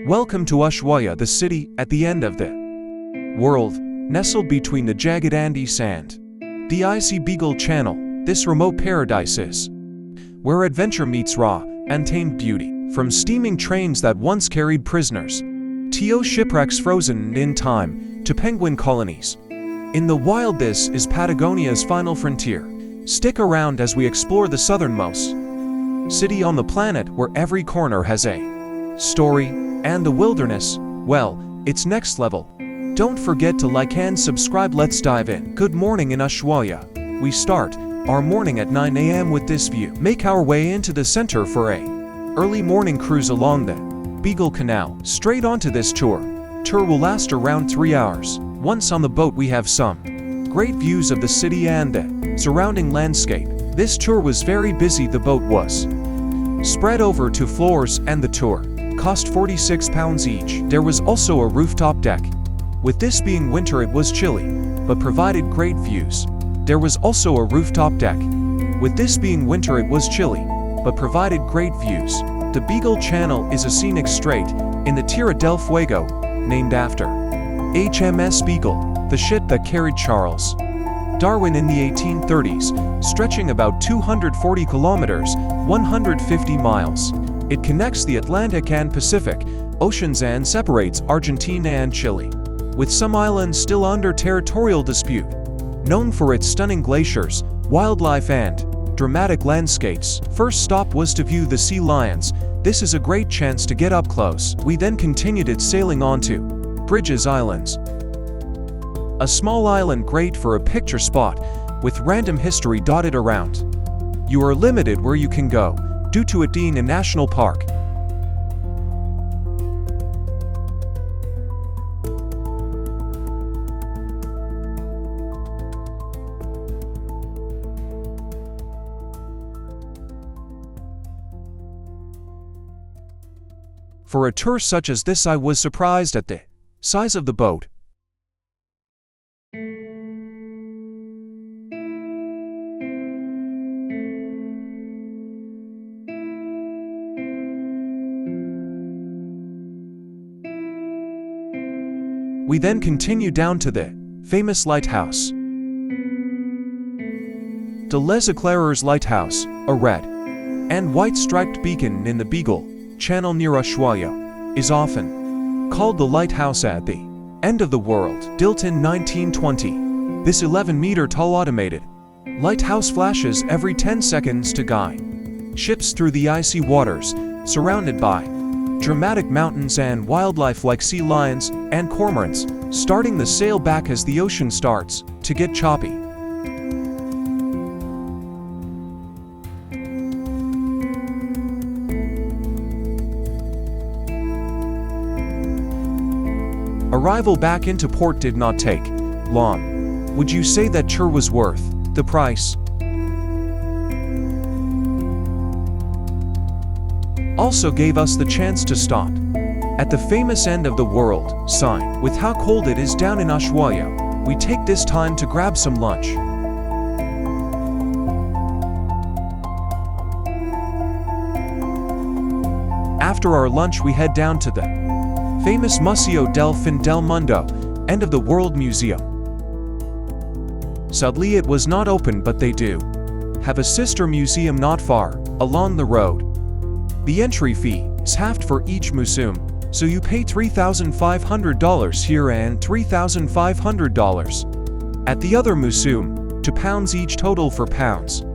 Welcome to Ushuaia, the city at the end of the world, nestled between the jagged Andes and the icy Beagle Channel. This remote paradise is where adventure meets raw, untamed beauty. From steaming trains that once carried prisoners, to shipwrecks frozen in time, to penguin colonies in the wild, this is Patagonia's final frontier. Stick around as we explore the southernmost city on the planet, where every corner has a story, and the wilderness, well, it's next level. Don't forget to like and subscribe. Let's dive in. Good morning in Ushuaia. We start our morning at 9 a.m. with this view. Make our way into the center for a early morning cruise along the Beagle Canal. Straight onto this tour. Tour will last around 3 hours. Once on the boat, we have some great views of the city and the surrounding landscape. This tour was very busy. The boat was spread over 2 floors and the tour cost £46 each. There was also a rooftop deck. With this being winter, it was chilly, but provided great views. There was also a rooftop deck. With this being winter, it was chilly, but provided great views. The Beagle Channel is a scenic strait in the Tierra del Fuego, named after HMS Beagle, the ship that carried Charles Darwin in the 1830s, stretching about 240 kilometers, 150 miles. It connects the Atlantic and Pacific Oceans and separates Argentina and Chile, with some islands still under territorial dispute. Known for its stunning glaciers, wildlife and dramatic landscapes, first stop was to view the sea lions. This is a great chance to get up close. We then continued its sailing onto Bridges Islands, a small island great for a picture spot with random history dotted around. You are limited where you can go due to it being a national park. For a tour such as this, I was surprised at the size of the boat. We then continue down to the famous lighthouse. De Les Éclaireurs Lighthouse, a red and white striped beacon in the Beagle Channel near Ushuaia, is often called the lighthouse at the end of the world. Built in 1920, this 11-meter tall automated lighthouse flashes every 10 seconds to guide ships through the icy waters, surrounded by dramatic mountains and wildlife like sea lions and cormorants, starting the sail back as the ocean starts to get choppy. Arrival back into port did not take long. Would you say that tour was worth the price? Also gave us the chance to stop at the famous end of the world sign. With how cold it is down in Ushuaia, we take this time to grab some lunch. After our lunch, we head down to the famous Museo del Fin del Mundo, end of the world museum. Sadly, it was not open, but they do have a sister museum not far along the road. The entry fee is halved for each museum, so you pay $3,500 here and $3,500 at the other museum, £2 each total for pounds.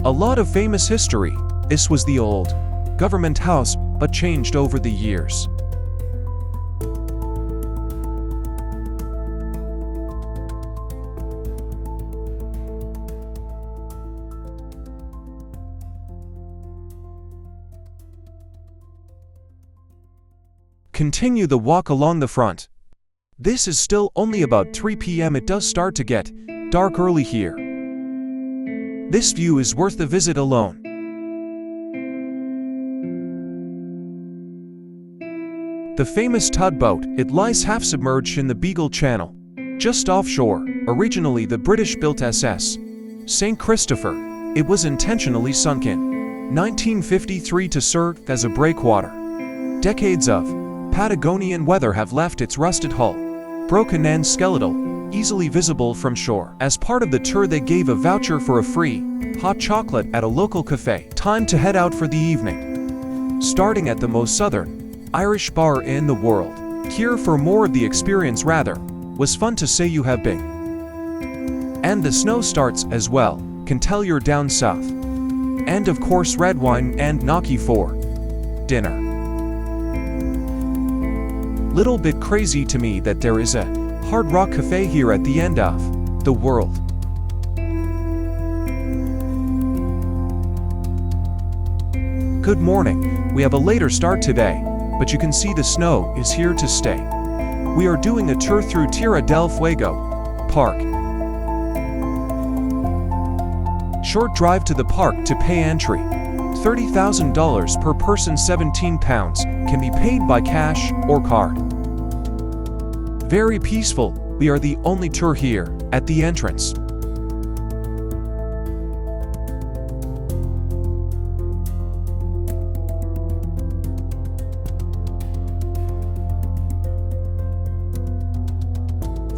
A lot of famous history. This was the old government house, but changed over the years. Continue the walk along the front. This is still only about 3 p.m. It does start to get dark early here. This view is worth the visit alone. The famous tugboat, it lies half submerged in the Beagle Channel, just offshore. Originally the British-built SS St. Christopher It was intentionally sunk in 1953 to serve as a breakwater. Decades of Patagonian weather have left its rusted hull broken and skeletal, easily visible from shore. As part of the tour, they gave a voucher for a free hot chocolate at a local cafe. Time to head out for the evening. Starting at the most southern Irish bar in the world. Here for more of the experience. Rather was fun to say you have been. And the snow starts as well, can tell you're down south. And of course red wine and gnocchi for dinner. Little bit crazy to me that there is a Hard Rock Cafe here at the end of the world. Good morning. We have a later start today, but you can see the snow is here to stay. We are doing a tour through Tierra del Fuego Park. Short drive to the park to pay entry. $30,000 per person, £17, can be paid by cash or card. Very peaceful. We are the only tour here at the entrance.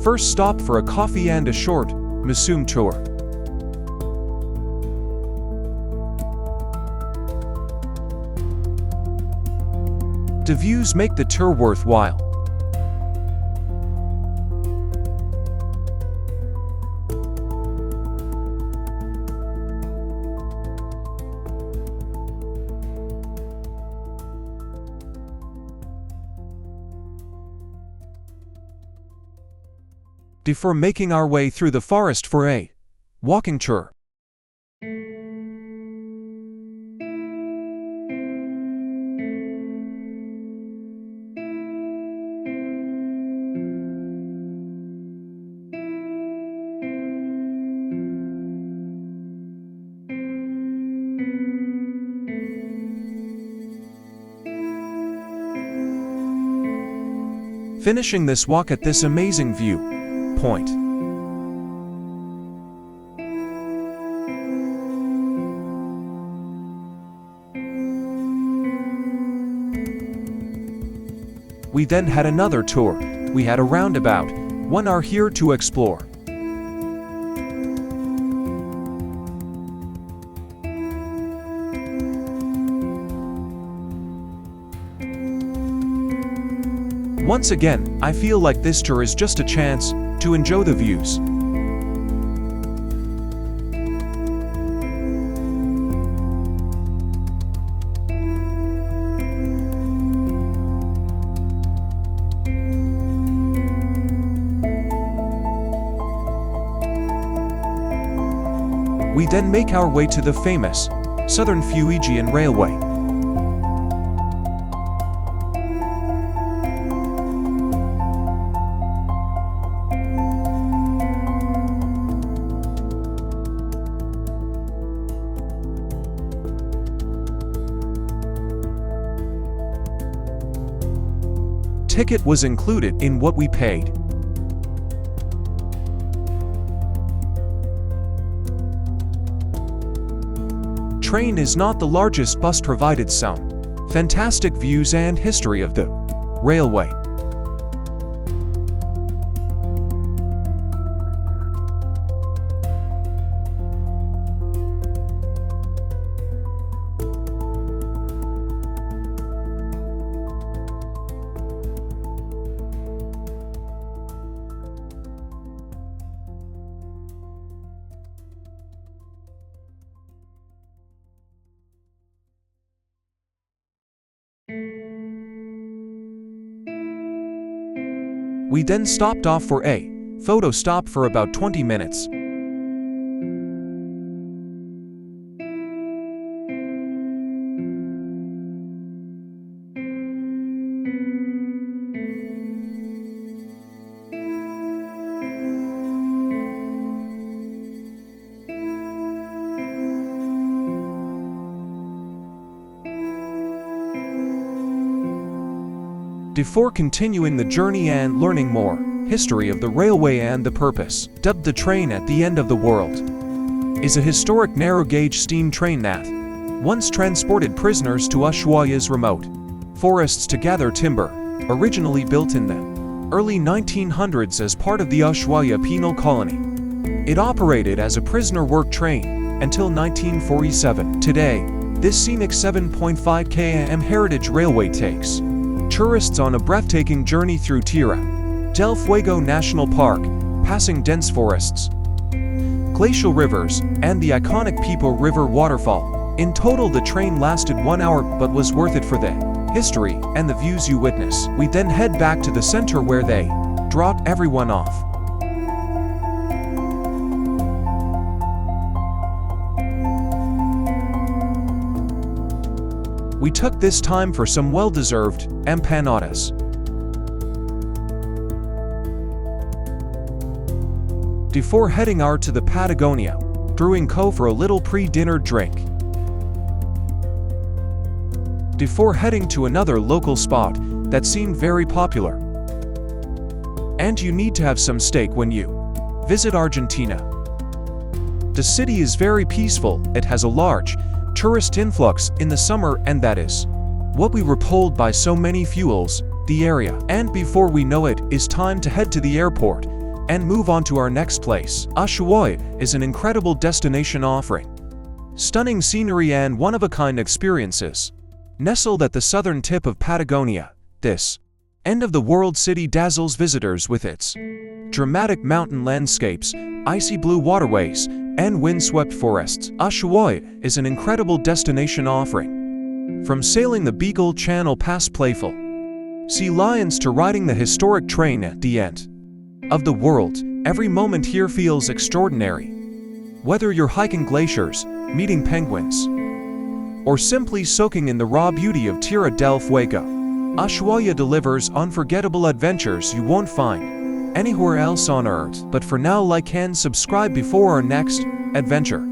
First stop for a coffee and a short museum tour. The views make the tour worthwhile. Before making our way through the forest for a walking tour. Finishing this walk at this amazing view point. We then had another tour. We had around about 1 hour here to explore. Once again, I feel like this tour is just a chance to enjoy the views. We then make our way to the famous Southern Fuegian Railway. Ticket was included in what we paid. Train is not the largest bus provided some fantastic views and history of the railway. We then stopped off for a photo stop for about 20 minutes. Before continuing the journey and learning more history of the railway and the purpose, dubbed the train at the end of the world. is a historic narrow-gauge steam train that once transported prisoners to Ushuaia's remote forests to gather timber, originally built in the early 1900s as part of the Ushuaia Penal Colony. It operated as a prisoner work train until 1947. Today, this scenic 7.5 km heritage railway takes tourists on a breathtaking journey through Tierra del Fuego National Park, passing dense forests, glacial rivers, and the iconic Pipo River waterfall. In total, the train lasted 1 hour but was worth it for the history and the views you witness. We then head back to the center where they dropped everyone off. We took this time for some well-deserved empanadas. Before heading out to the Patagonia Brewing Co. for a little pre-dinner drink. Before heading to another local spot that seemed very popular. And you need to have some steak when you visit Argentina. The city is very peaceful, it has a large tourist influx in the summer, and that is what we were told by so many fuels the area. And before we know it, is time to head to the airport and move on to our next place. Ushuaia is an incredible destination offering stunning scenery and one-of-a-kind experiences. Nestled at the southern tip of Patagonia, this end-of-the-world city dazzles visitors with its dramatic mountain landscapes, icy blue waterways, and wind-swept forests. Ushuaia is an incredible destination offering from sailing the Beagle Channel past playful sea lions to riding the historic train at the end of the world. Every moment here feels extraordinary. Whether you're hiking glaciers, meeting penguins, or simply soaking in the raw beauty of Tierra del Fuego, Ushuaia delivers unforgettable adventures you won't find anywhere else on Earth. But for now, like and subscribe before our next adventure.